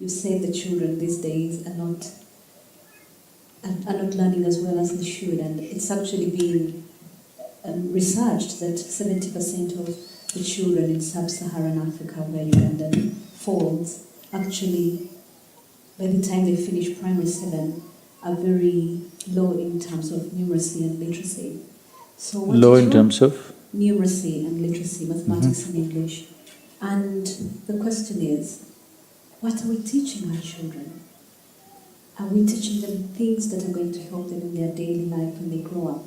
you say the children these days are not learning as well as they should, and it's actually been researched that 70% of the children in sub-Saharan Africa, where Ugandan falls, actually, by the time they finish primary 7, are very low in terms of numeracy and literacy. So what Low is in wrong? terms of? Numeracy and literacy, mathematics and English. And the question is, what are we teaching our children? Are we teaching them things that are going to help them in their daily life when they grow up?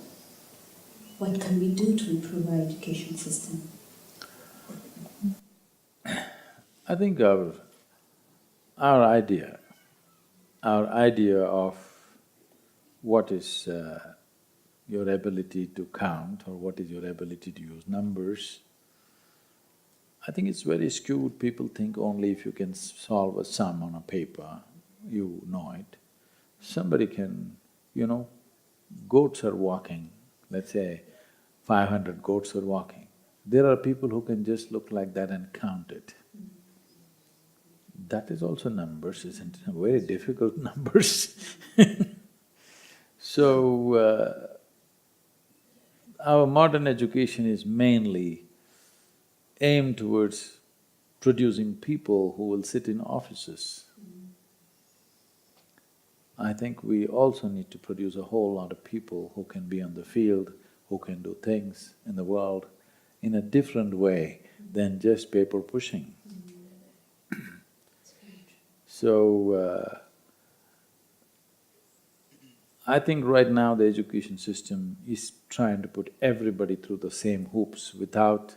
What can we do to improve our education system? I think our idea of what is your ability to count or what is your ability to use numbers, I think it's very skewed. People think only if you can solve a sum on a paper, you know it. Somebody can, goats are walking, let's say 500 goats are walking. There are people who can just look like that and count it. That is also numbers, isn't it? Very difficult numbers. So, our modern education is mainly aimed towards producing people who will sit in offices. I think we also need to produce a whole lot of people who can be on the field, who can do things in the world in a different way than just paper pushing. So, I think right now the education system is trying to put everybody through the same hoops without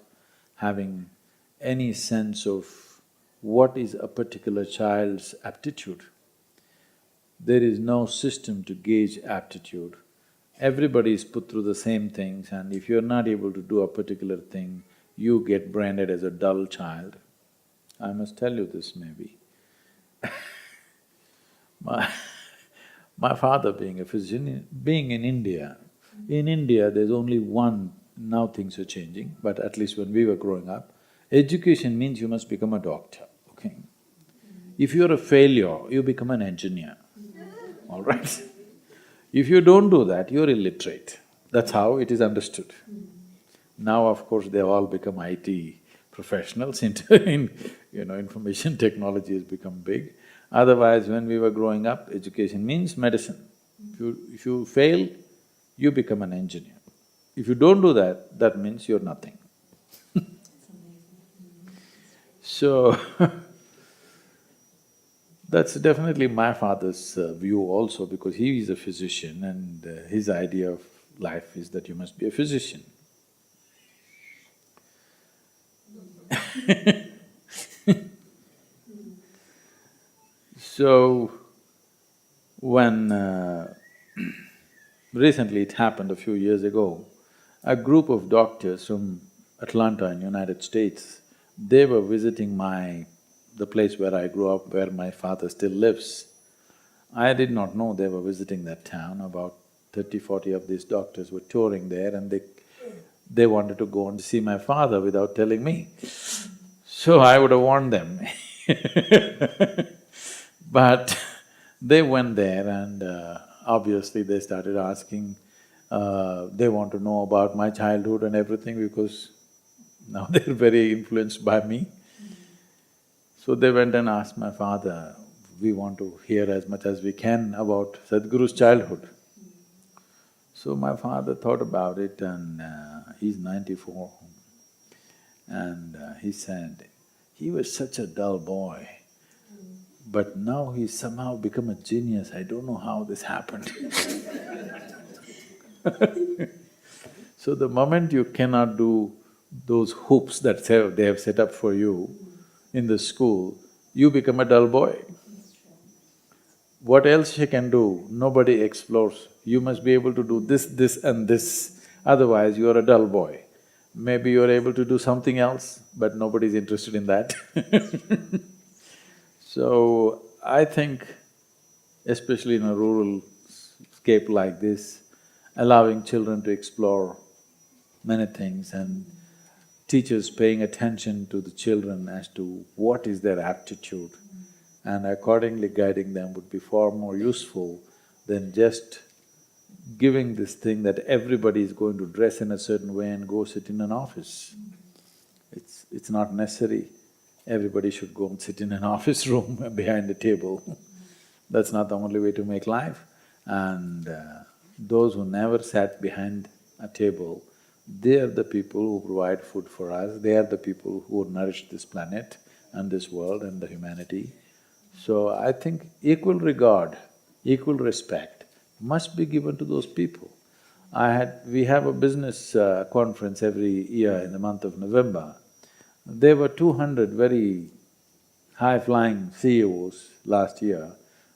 having any sense of what is a particular child's aptitude. There is no system to gauge aptitude. Everybody is put through the same things, and if you're not able to do a particular thing, you get branded as a dull child. I must tell you this maybe. My father being a physician, being in India there's only one… now things are changing, but at least when we were growing up, education means you must become a doctor, okay? If you're a failure, you become an engineer, all right? If you don't do that, you're illiterate. That's how it is understood. Now, of course, they've all become IT professionals information technology has become big. Otherwise, when we were growing up, education means medicine. If you fail, you become an engineer. If you don't do that, that means you're nothing. So, that's definitely my father's view also, because he is a physician and his idea of life is that you must be a physician. So, when recently it happened a few years ago, a group of doctors from Atlanta in United States, they were visiting the place where I grew up, where my father still lives. I did not know they were visiting that town. About 30-40 of these doctors were touring there, and they wanted to go and see my father without telling me. So I would have warned them. But they went there and obviously they started asking, they want to know about my childhood and everything, because now they're very influenced by me. So they went and asked my father, we want to hear as much as we can about Sadhguru's childhood. So my father thought about it, and he's 94, and he said, he was such a dull boy, but now he's somehow become a genius. I don't know how this happened. So the moment you cannot do those hoops that they have set up for you in the school, you become a dull boy. What else you can do? Nobody explores. You must be able to do this, this and this, otherwise you're a dull boy. Maybe you're able to do something else, but nobody's interested in that. So, I think, especially in a rural scape like this, allowing children to explore many things and teachers paying attention to the children as to what is their aptitude and accordingly guiding them would be far more useful than just giving this thing that everybody is going to dress in a certain way and go sit in an office. It's not necessary. Everybody should go and sit in an office room behind a table. That's not the only way to make life. And those who never sat behind a table, they are the people who provide food for us, they are the people who nourish this planet and this world and the humanity. So I think equal regard, equal respect must be given to those people. We have a business conference every year in the month of November. There were 200 very high-flying CEOs last year.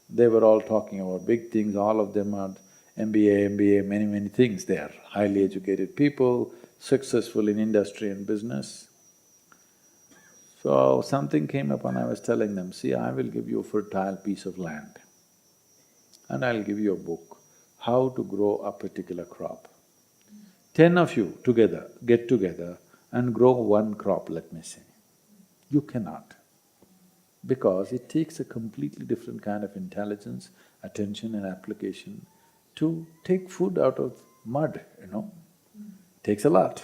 They were all talking about big things, all of them are MBA, many things. They are highly educated people, successful in industry and business. So something came up and I was telling them, see, I will give you a fertile piece of land and I'll give you a book, how to grow a particular crop. 10 of you together, get together and grow one crop, let me say. You cannot, because it takes a completely different kind of intelligence, attention and application to take food out of mud, Takes a lot.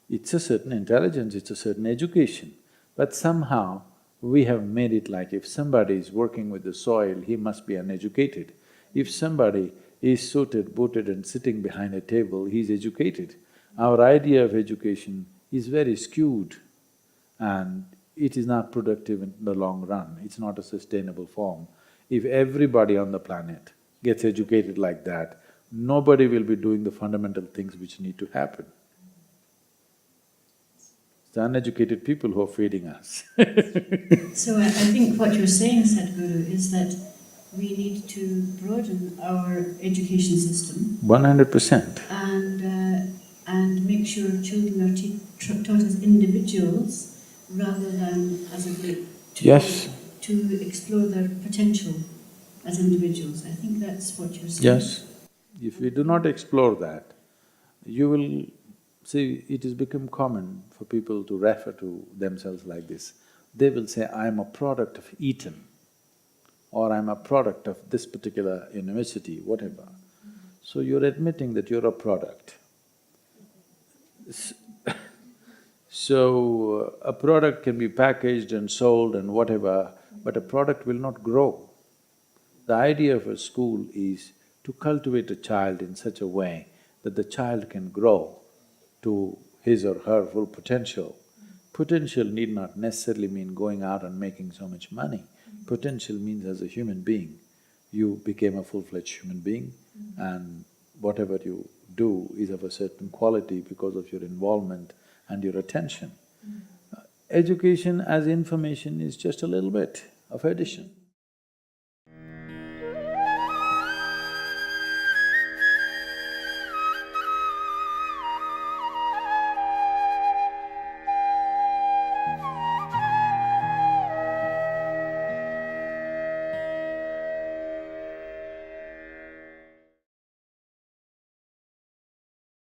It's a certain intelligence, it's a certain education, but somehow we have made it like if somebody is working with the soil, he must be uneducated. If somebody is suited, booted and sitting behind a table, he's educated. Our idea of education is very skewed and it is not productive in the long run, it's not a sustainable form. If everybody on the planet gets educated like that, nobody will be doing the fundamental things which need to happen. It's the uneducated people who are feeding us. So I think what you're saying, Sadhguru, is that we need to broaden our education system 100%. and make sure children are taught as individuals rather than as a group. Yes. To explore their potential as individuals. I think that's what you're saying. Yes. If we do not explore that, you will… See, it has become common for people to refer to themselves like this. They will say, I am a product of Eton, or I'm a product of this particular university, whatever. So you're admitting that you're a product. So, a product can be packaged and sold and whatever, but a product will not grow. The idea of a school is to cultivate a child in such a way that the child can grow to his or her full potential. Potential need not necessarily mean going out and making so much money. Potential means as a human being, you became a full-fledged human being and whatever you do is of a certain quality because of your involvement and your attention. Education as information is just a little bit of addition.